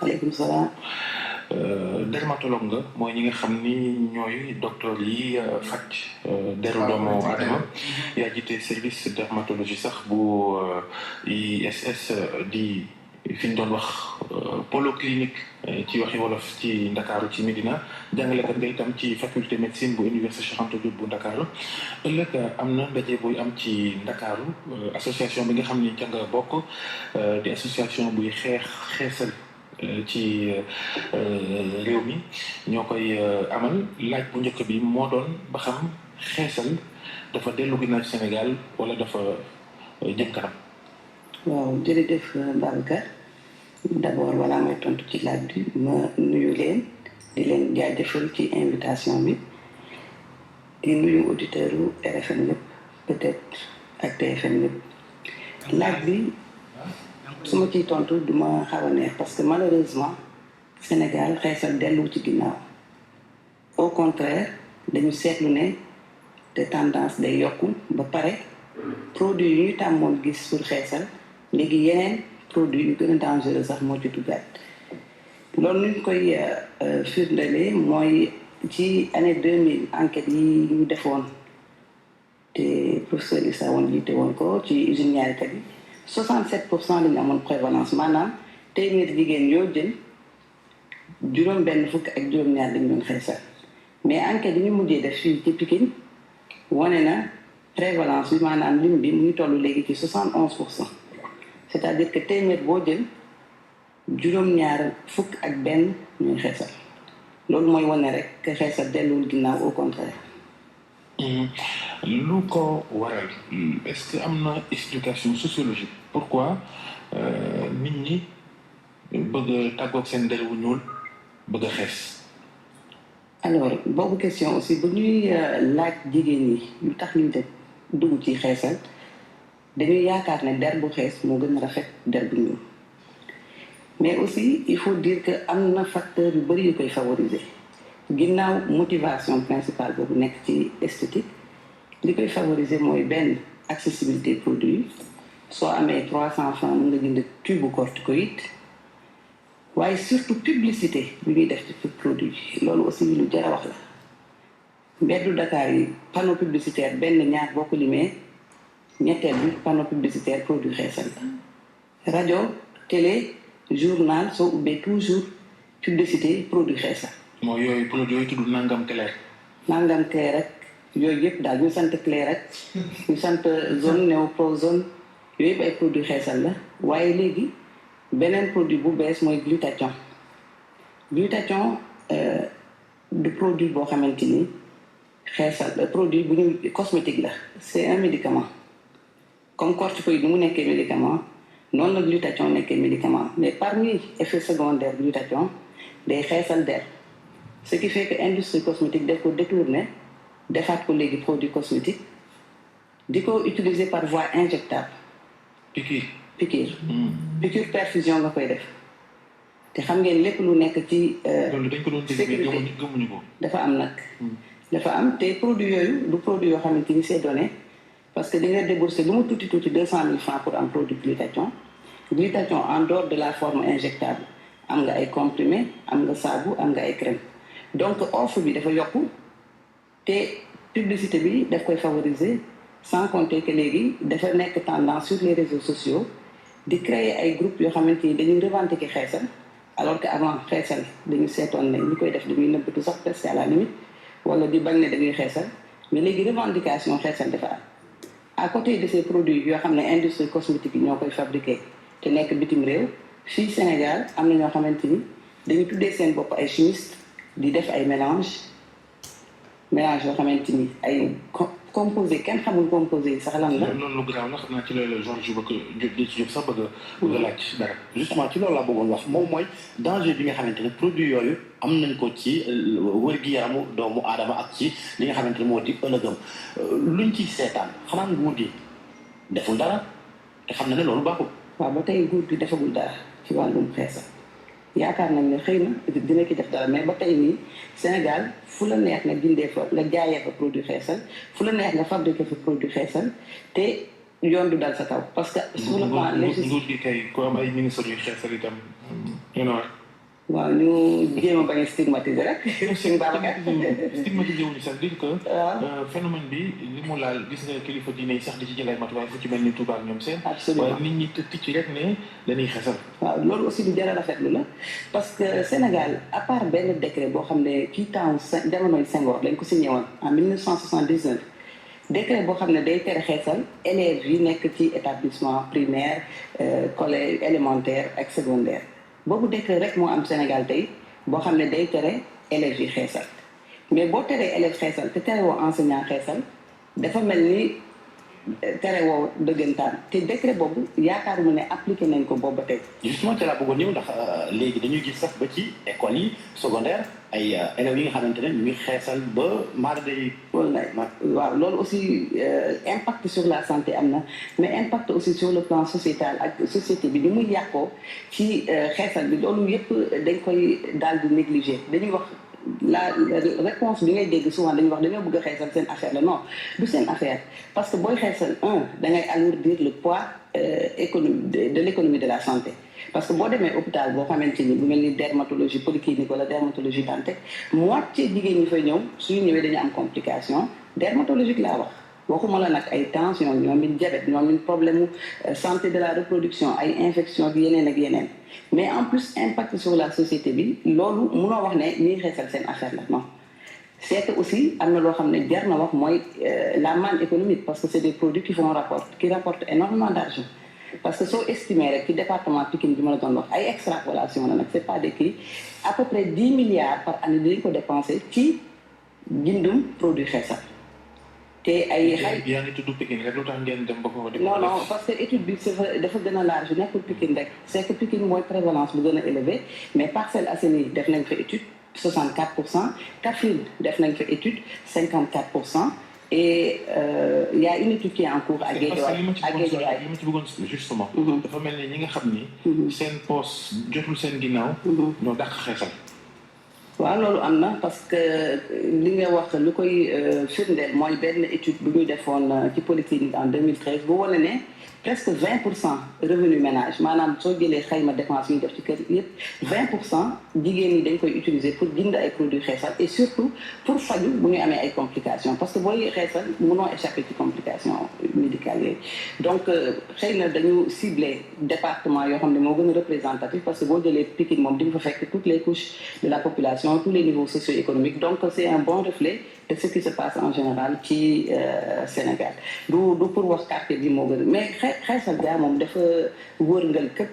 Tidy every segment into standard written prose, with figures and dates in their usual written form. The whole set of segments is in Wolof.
aleykum salaam. dermatologue nga mooy ñi nga xam ni ñooy docteur yi faj deru doomu aadama yaa jiite service dermatologie sax bu ISS di fi ñu doon wax polo clinique ci waxi wolof ci Ndakaaru ci Médina jàngalekat nga itam ci faculté médecine bu université Cheikh Anta Diop bu Ndakaaru ëllëg am na ndaje buy am ci Ndakaaru association bi nga xam ni ca nga bokk di association buy xeesal ci réew mi ñoo koy amal laaj bu njëkk bi moo doon ba xam xeesal dafa dellu ginnaaw Sénégal wala dafa jëm kanam. waaw jërëjëf Babacar d'abord balaa may tontu ci laaj bi ma nuyu leen di leen jaajëfal ci invitation bi di nuyu auditeurs u RFM yëpp peut-être ak TFM yëpp laaj bi su ma ciy tontu du ma xaw a neex parce que malheureusement Sénégal xeesal dellu ci ginnaaw au contraire dañu seetlu ne te tendance day yokku ba pare produit yu ñu tàmmoon gis pour xeesal léegi yeneen produit yu gën a dangereux sax moo ci duggaat loolu ñu koy firndelee mooy ci année 2000 enquête yi ñu defoon te professeur Issa woon jiite woon ko ci usine ñaarikat yi 67% lañu amoon prévalence maanaam téeméer jigéen yoo jël juróom benn fukk ak juróom-ñaar lañ doon xeesal mais enquête yi ñu mujjee def fii ci Pikine wane na prévalence bi maanaam lim bi mu ngi toll léegi ci 71%. c'est-à-dire que téeméer boo jël juróom-ñaar fukk ak benn ñuy xeesal loolu mooy wane rek que xeesal delluwul ginnaaw au contraire. lu ko waral est-ce que am na explication sociologique pourquoi nit ñi bëgg a tàggoog seen der wu ñuul bëgg a xees. alors boobu question aussi bu ñuy laaj jigéen ñi lu tax ñu dugg ci xeesal. dañuy yaakaar ne der bu xees moo gën a rafet der bu ñuul mais aussi il faut dire que am na facteur yu bëri yu koy favoriser ginnaaw motivation principale boobu nekk ci esthétique li koy favoriser mooy benn accessibilité produit soo amee 300 francs mën nga jënd tube corticoïde waaye surtout publicité bi ñuy def ci produit loolu aussi lu jar a wax la mbeddu Dakar yi panneau publicitaire benn ñaar boo ko limee ñetteel bi panneau publicitaire produit xeesal la rajo télé journal soo ubbee toujours publicité produit xeesal. mooy yooyu produit yooyu tudd nangam clair. nangam clair rek yooyu yëpp daal ñu sant clair rek ñu sant zone néoprosone yooyu yëpp ay produit xeesal la waaye léegi beneen produit bu bees mooy glutathion. glutathion du produit boo xamante ni xeesal produit bu ñu cosmétique la c'est un médicament. comme corticoïde mu nekkee médicament noonu la glutathion nekkee médicament mais parmi effets secondaires glutathion day xeesal der ce qui fait que industrie cosmétique daf ko détourné defaat ko léegi produit cosmétique di ko utiliser par voie injectable. piqûre perfusion nga koy def te xam ngeen lépp lu nekk ci. loolu dañ ko doon sécurité gëmuñu ko. dafa am nag. dafa am te produit yooyu du produit yoo xamante ni c'est donné. parce que di nga débourser lu mu tuuti 200 000 francs pour un produit glutathion en dehors de la forme injectable am nga ay comprimé am nga saabu am nga ay crème donc offre bi dafa yokku te publicité bi daf koy favoriser sans compter que léegi dafa nekk tendance sur les réseaux sociaux di créer ay groupes yoo xamante ni dañuy revendiquer xeesal alors que avant xeesal dañu seetoon ne ñi koy def dañuy nëbbatu sax presque à la limite wala di bañ ne dañuy xeesal mais léegi revendication xeesal dafa am. à côté de ces produits yoo xam ne industrie cosmétique yi ñoo koy fabriqué te nekk bitim réew fii Sénégal am na ñoo xamante ni dañu tuddee seen bopp ay chimiste di def ay mélange yoo xamante ni ay composé kenn xamul composé yi sax lan la. noonu lu garaaw la xam naa ci loolu la Georges bëgg ci sax bëgg a laaj dara. justement ci loolu laa bëggoon wax moom mooy danger bi nga xamante ne produit yooyu am nañ ko ci wér-gi-yaramu doomu aadama ak ci li nga xamante ne moo di ëllëgam luñ ciy seetaan xanaa nguur gi deful dara te xam na ne loolu baaxul. waaw ba tey nguur gi defagul dara ci wàllum xeesal yaakaar nañ ne xëy na dina ki def dara mais ba tey nii Sénégal fu la neex nga jëndee fa nga jaayee fa produit xeesal fu la neex nga fabriqué fa produit xeesal te yoon du dal sa kaw parce que. sur le plan législatif nguur gi kay ku am ay ministres yu xeesal itam you know waaw ñu jéem a bañ a stigmatiser rek. suñu Babacar stigmatisé wuñu sax dire que phénomène bi li mu laal gis nga kilifa diine yi sax di ci jël ay matuwaay fu ci mel ni Touba ak ñoom seen. absolument waaye nit ñi ticc rek ne dañuy xesal. waaw loolu aussi lu jar a rafetlu la parce que Sénégal à part benn décret boo xam ne kii temps jamonoy Senghor lañ ko signé woon en 1979 décret boo xam ne day tere xeesal élèves yi nekk ci établissement primaire collège élémentaire ak secondaire boobu décret rek moo am Sénégal tey boo xam ne day tere élèves yi xeesal mais boo teree élèves xeesal te tere woo enseignant xeesal dafa mel ni tere woo dëggantaan te décret boobu yaakaaruma ne appliqué nañ ko boobu ba tey. justement ci laa bëggoon ñëw ndax léegi dañuy gis sax ba ci école yi secondaire ay élèves yi nga xamante ne ñu ngi xeesal ba maara day. waaw loolu aussi impact sur la santé am na mais impact aussi sur le plan sociétal ak société bi ni muy yàqoo ci xeesal bi loolu yëpp dañ koy daal di négliger dañuy wax. La réponse bi ngay dégg souvent dañuy wax dañoo bëgg a xeesal seen affaire la non du seen affaire parce que booy xeesal da ngay alourdir le poids économique de l'économie de la santé parce que boo demee hôpital boo xamante ni bu mel ni dermatologie polyclinique wala dermatologie Dantec moitié jigéen ñi fay ñëw suñu ñëwee dañu am complication dermatologique laa wax waxuma la nag ay tension ñoom it diabète ñoom it problème santé de la reproduction ay infection bi yeneen ak yeneen mais en plus impact sur la société bi loolu munoo wax ne ñiy xeesal seen affaire la non c'est que aussi am na loo xam ne jar na wax mooy la manne économique parce que c'est des produits qui rapportent énormément d'argent parce que soo estimé rek ci département Pikine bi ma la doon wax ay extrapolation la nag c'est pas des kii à peu près 10 milliards par année dinañ ko dépenser ci jëndum produit xeesal te ay yaa ngi tudd Pikine rek lu tax ngeen dem ba ko. non parce que étude bi dafa gën a large nekkul Pikine rek c'est que Pikine mooy prévalence bu gën a élevé mais Parcelles Assainies def nañ fa étude 64%, Kaffrine def nañ fa étude 54%, et il y a une étude qui est en cours à Guédiawaye. li ma ci bëggoon justement. dafa mel ni ñi nga xam ni. seen poos jotul seen ginnaaw. ñoo dàq xeesal. waaw loolu am na parce que li nga wax lu koy firndeel mooy benn étude bu ñu defoon ci polyclinique en 2013 bu wane ne presque 20% revenu ménage maanaam soo jëlee xayma dépense yi ñu def ci kër yëpp 20% jigéen ñi dañ koy utiliser pour jënd ay produits xeesal et surtout pour faju bu ñu amee ay complications parce que booy xeesal mënoo échapper ci complications médicales yooyu donc xëy na dañu ciblé département yoo xam ne moo gën a représentatif parce que boo jëlee Pikine moom di nga fa fekk toutes les couches de la population tous les niveaux socio-économiques donc c'est un bon reflet de ce qui se passe en général ci Sénégal du pour wax quartier bi moo gën mais xeesal gaa moom dafa wërngal këpp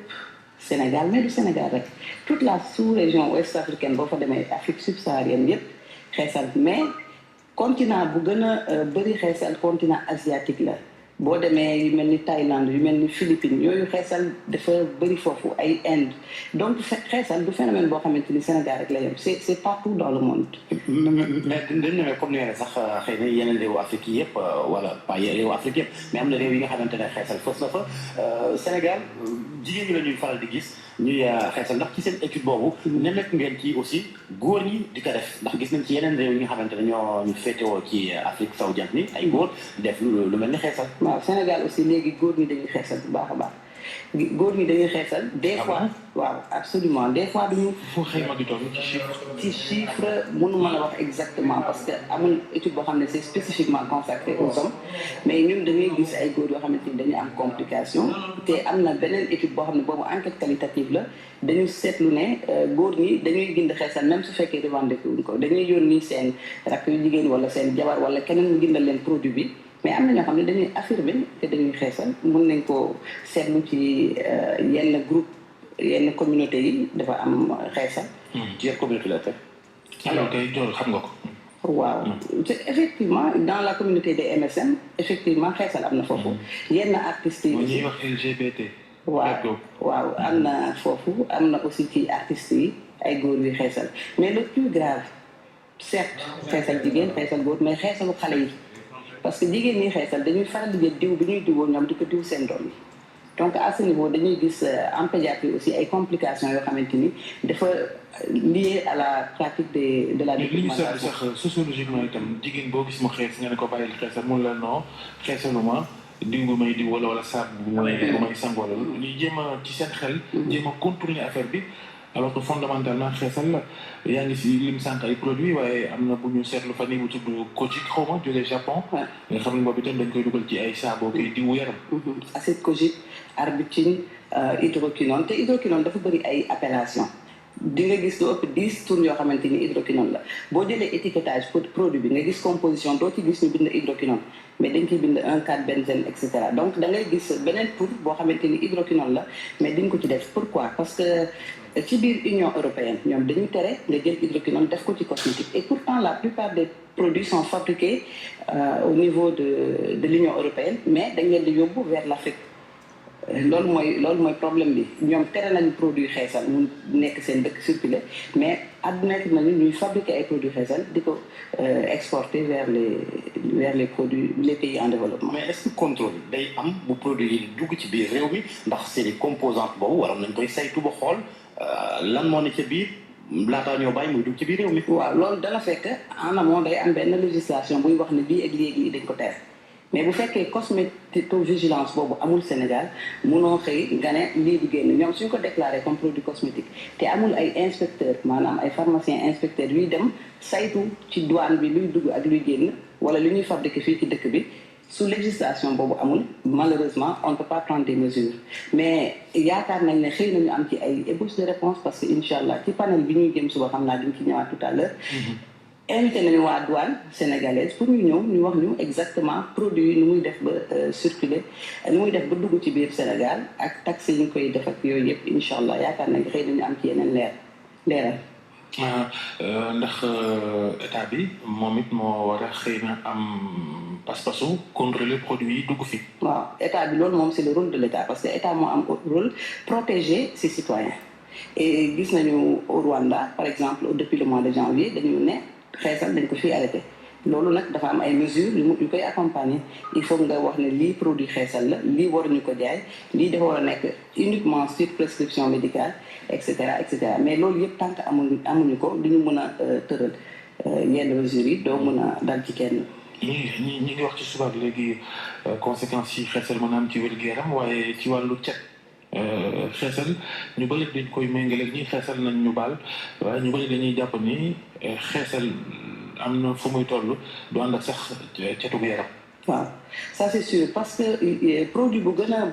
Sénégal mais du Sénégal rek toute la sous-région ouest africaine boo fa demee Afrique subsaharienne yépp xeesal mais continent bu gën a bëri xeesal continent asiatique la boo demee yu mel ni Thaïlande yu mel ni Philippines yooyu xeesal dafa bëri foofu ay Inde donc xeesal du phénomène boo xamante ni Sénégal rek la yem c'est partout dans le monde. mais dañu ne comme ni nga ne sax xëy na yeneen réewu Afrique yi yëpp wala pas réewu Afrique yëpp mais am na réew yi nga xamante ne xeesal fës na fa Sénégal jigéen ñi la ñuy faral di gis ñuy xeesal ndax ci seen étude boobu. ne nekk ngeen ci aussi góor ñi di ko def ndax gis nañ ci yeneen réew yi nga xamante ne ñoo ñu féetewoo ci Afrique sowu jant ni ay góor def lu mel ni xeesal. waaw Sénégal aussi léegi góor ñi dañuy xeesal bu baax a baax góor ñi dañuy xeesal des fois waaw absolument des fois duñu foo xayma di toll ci chiffre mënu mën a wax exactement parce que amul étude boo xam ne c'est spécifiquement consacré aux hommes mais ñun dañuy gis ay góor yoo xamante ni dañuy am complication te am na beneen étude boo xam ne boobu enquête qualitative la dañu seetlu ne góor ñi dañuy gind xeesal même su fekkee revendiqué wuñ ko dañuy yónni seen rakk yu jigéen wala seen jabar wala keneen mu gindal leen produit bi mais am na ñoo xam ne dañuy affirmer que dañuy xeesal mën nañ ko seetlu ci yenn groupe yenn communauté yi dafa am xeesal. ci yenn communauté la tey. alors kay jool xam nga ko. waaw effectivement dans la communauté des MSM effectivement xeesal am na foofu. yenn artistes yi ñuy wax LGBT. waaw am na foofu am na aussi ci artistes yi ay góor yu xeesal mais le plus grave certes xeesal jigéen xeesal góor mais xeesalu xale yi. parce que jigéen ñi xeesal dañuy faral di jël diw bi ñuy diwoo ñoom di ko diw seen doom yi donc à ce niveau dañuy gis en pédiatrie aussi ay complications yoo xamante ni dafa lié à la pratique de la dépigmentation. li ñu sax sociologiquement itam jigéen boo gis mu xees nga ne ko bàyyil xeesal mun la non xeesaluma diw bu may diw wala saabu bu may sangoo la ñuy jéem a ci seen xel. jéem a contourner affaire bi alors que fondamentalement xeesal la yaa ngi si lim sànq ay produits waaye am na bu ñu seetlu fan yii bu tudd kojic xaw ma jógee Japon. nga xam ne boobu itam dañ koy dugal ci ay saaboo koy diwu yaram. acide kojic arbutin hydroquinone te hydroquinone dafa bëri ay appellation di nga gis lu ëpp 10 tours yoo xamante ni hydroquinone la boo jëlee étiquetage pour produit bi nga gis composition doo ci gis ñu bind hydroquinone mais dañ ciy bind 1,4 benzène et cetera donc da ngay gis beneen tour boo xamante ni hydroquinone la mais diñ ko ci def pourquoi parce que ci biir Union européenne ñoom dañuy tere nga jël hydroquinone def ko ci cosmétique et pourtant la plupart des produits sont fabriqués au niveau de l'Union européenne mais dañ leen di yóbbu vers l'Afrique loolu mooy problème bi ñoom tere nañu produit xeesal mu nekk seen dëkk circulé mais admettre nañu ñuy fabriquer ay produits xeesal di ko exporter vers les produits les pays en développement. mais est-ce que contrôle day am bu produit yi dugg ci biir réew mi ndax c'est des composantes boobu waroon nañ koy saytu ba xool lan moo ne ca biir laataa ñoo bàyyi muy dugg ci biir réew mi. waaw loolu dana fekk en amont day am benn législation buy wax ne bii ak léegi dañ ko tere. mais bu fekkee cosmétovigilance boobu amul Sénégal munoo xëy nga ne lii di génn ñoom suñ ko déclaré comme produit cosmétique te amul ay inspecteur maanaam ay pharmaciens inspecteurs yuy dem saytu ci douane bi luy dugg ak luy génn wala li ñuy fabriqué fii ci dëkk bi su législation boobu amul malheureusement on ne peut pas prendre des mesures mais yaakaar nañ ne xëy nañu am ci ay ébauche de réponse parce que incha allah ci panel bi ñuy jëm suba xam naa dañ ci ñëwaat tout à l'heure invité nañu waa douane sénégalaise pour ñu ñëw ñu wax ñu exactement produit yi nu muy def ba circuler nu muy def ba dugg ci biir Sénégal ak taxes yi ñu koy def ak yooyu yëpp incha allah yaakaar nañ xëy nañu am ci yeneen leeral. ndax état bi moom it moo war a xëy na am pas-pasu contrôler produits yi dugg fi. waaw état bi loolu moom c'est le rôle de l'état parce que état moo am rôle protéger ses citoyens et gis nañu au Rwanda par exemple depuis le mois de janvier dañu ne. xeesal dañ ko fii arrêté loolu nag dafa am ay mesures yu koy accompagner il faut nga wax ne lii produit xeesal la lii waruñu ko jaay lii dafa war a nekk uniquement sur prescription médicale et cetera mais loolu yëpp tant que amuñu ko du ñu mën a tëral yenn mesures yi doo mën a dal ci kenn. ñi ngi wax ci suba léegi conséquences yi xeesal mën a am ci wér-gu-yaram waaye ci wàllu cet xeesal ñu bëri dañ koy méngaleeg ñi xeesal nañ ñu baal waaye ñu bëri dañuy jàpp ni xeesal am na fu muy toll du ànd ak sax cetu yaram. waaw ça c'est sûr parce que produit bu gën a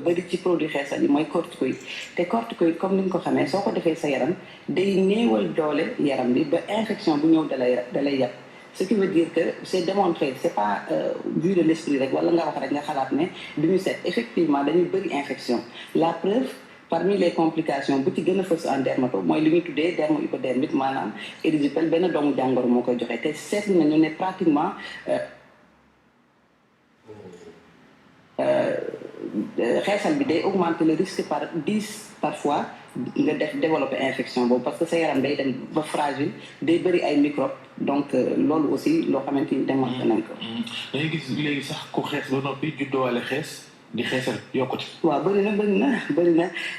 bëri ci produit xeesal yi mooy corticoïde te corticoïde comme ni nga ko xamee soo ko defee sa yaram day néewal doole yaram bi ba infection bu ñëw dalay yàpp. ce qui veut dire que c'est démontré c'est pas vu de l'esprit rek wala nga wax rek nga xalaat ne du ñu set effectivement dañuy bëri infection la preuve parmi les complications bu ci gën a fës en dermato mooy li ñuy tuddee dermo-hypodermite maanaam érysipelas benn doomu jàngoro moo koy joxe te seetlu nañu ne pratiquement xeesal bi day augmenter le risque par 10 parfois nga développer infection boobu parce que sa yaram day dem ba fragile day bëri ay microbes donc loolu aussi loo xamante ni démontré nañ ko. dañuy gis léegi sax ku xees ba noppi juddowaale xees di xeesal yokkute. waaw bëri na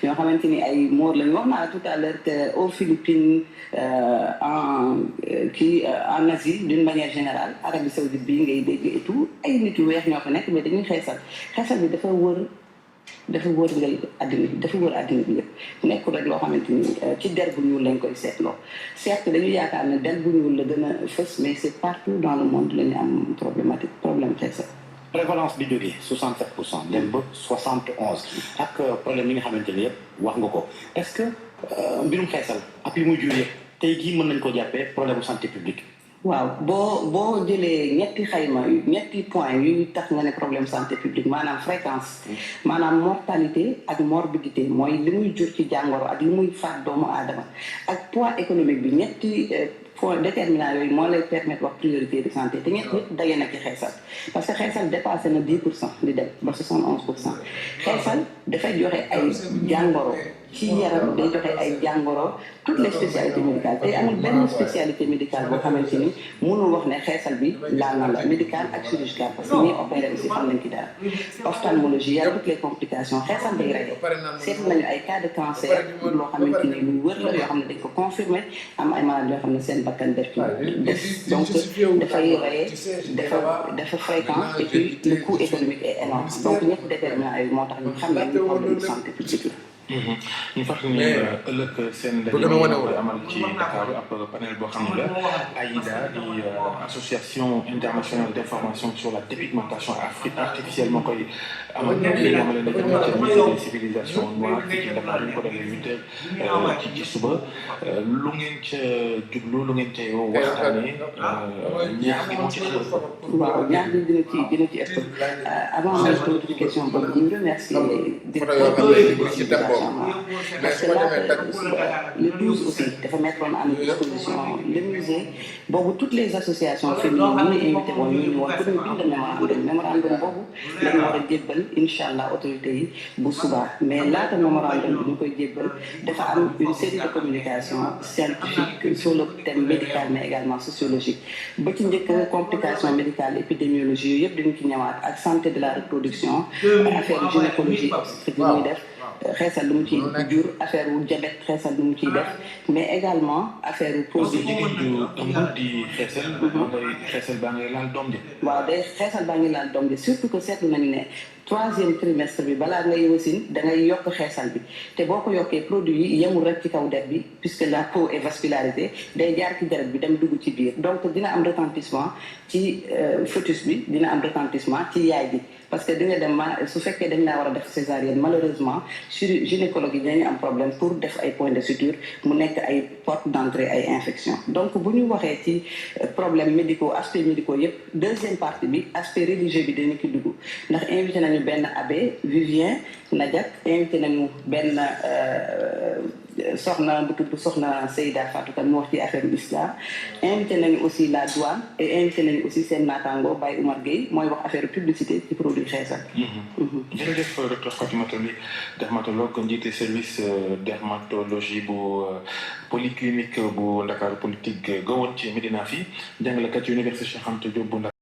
ñoo xamante ni ay moor lañu wax naa tout à l'heure que aux Philippines en Asie d'une manière générale Arabie Saoudite bii ngay dégg et tout ay nit yu weex ñoo fa nekk mais dañuy xeesal bi dafa wër àddina bi yëpp nekkul rek loo xamante ni ci der bu ñuul lañ koy seetloo certes dañu yaakaar ne der bu ñuul la gën a fës mais c'est partout dans le monde la ñu am problème xeesal. prévalence bi jógee 67% dem ba 71 ak problème yi nga xamante ne yëpp wax nga ko est-ce que mbirum xeesal ak li muy jur yëpp tey jii mën nañ ko jàppee problème santé publique. waaw boo jëlee ñetti point yu tax nga ne problème santé publique maanaam fréquence maanaam mortalité ak morbidité mooy li muy jur ci jàngoro ak li muy faat doomu aadama ak poids économique bi ñetti point déterminant yooyu moo lay permettre wax priorité de santé te ñett ñëpp daje na ci xeesal parce que xeesal dépassé na 10% di dem ba 71% xeesal dafay joxe ay jàngoro ci yaram day joxe ay jàngoro toutes les spécialités médicales tey amul benn spécialité médicale boo xamante ni mënul wax ne xeesal bi laal na la médical ak chirurgical parce que ñuy opéré aussi xam nañ ci dara ophtalmologie y a toutes les complications xeesal day rey seetlu nañu ay cas de cancer loo xamante ni lu wër la yoo xam ne dañ ko confirmé am ay maladies yoo xam ne seen bakkan def ci des donc dafay rey dafa fréquent et puis le coût économique est énorme donc ñëpp déterminant yooyu moo tax ñu xam ne problème de santé publique la ñu fàttali ne ëllëg seen ndaje mi koy amal ci Dakar ab panel boo xam ne la AIDA di association internationale d'information sur la dépigmentation artificielle moo koy amal li nga xamante ne tamit musée des civilisations noires fii ci Dakar ñu ko defee 8h ci suba lu ngeen ca jublu lu ngeen cay waxtaanee ñaax gi moo ci ëpp. waaw ñaax gi dina ci ëpp avant ma posé question boobu ñu remercier parce que là le 12 aussi dafa mettre à notre disposition le musée boobu toutes les associations féminines ñu invité woon ñu woon pour ñu bind mémorandum boobu lañu war a jébbal incha allah autorité yi bu subaa mais laata mémorandum bi ñu koy jébbal dafa am une série de communication scientifique sur le thème médical mais également sociologique ba ci njëkk complication médicale épidémiologie yooyu yëpp dañu ci ñëwaat ak santé de la reproduction affaire gynécologie obstétrique yi ñuy def xeesal lu mu ciy jur affaire wu diabète xeesal lu mu ciy def mais également affaire wu produit di xeesal baa ngi laal doom ji. waaw day xeesal baa ngi laal doom ji surtout que seetlu nañu ne 3e trimestre bi balaa ngay wasin da ngay yokk xeesal bi te boo ko yokkee produit yi yemul rek ci kaw der bi puisque la peau est vascularisée day jaar ci deret bi dem dugg ci biir donc dina am retentissement ci fœtus bi dina am retentissement ci yaay bi parce que di nga dem su fekkee dañ laa war a def césarienne malheureusement gynécologue yi dañu am problème pour def ay points de suture mu nekk ay porte d'entrée ay infection donc bu ñu waxee ci problème médicaux aspect médicaux yépp deuxième partie bi aspect religieux bi dañu ki dugg ndax invité nañu benn abbé Vivien Nadiak invité nañu benn soxna bu tudd soxna Seyda Fatou Kane mu wax ci affaire islam invité nañu aussi la douane et invité nañu aussi seen naataango Baye Oumar Gueye mooy wax affaire publicité ci produit xeesal. jërëjëf docteur Fatimata Ly dermatologue njiite service dermatologie bu polyclinique bu Ndakaaru politique ga woon ci Médina fii jàngalekat ci université Cheikh Anta Diop bu Ndakaaru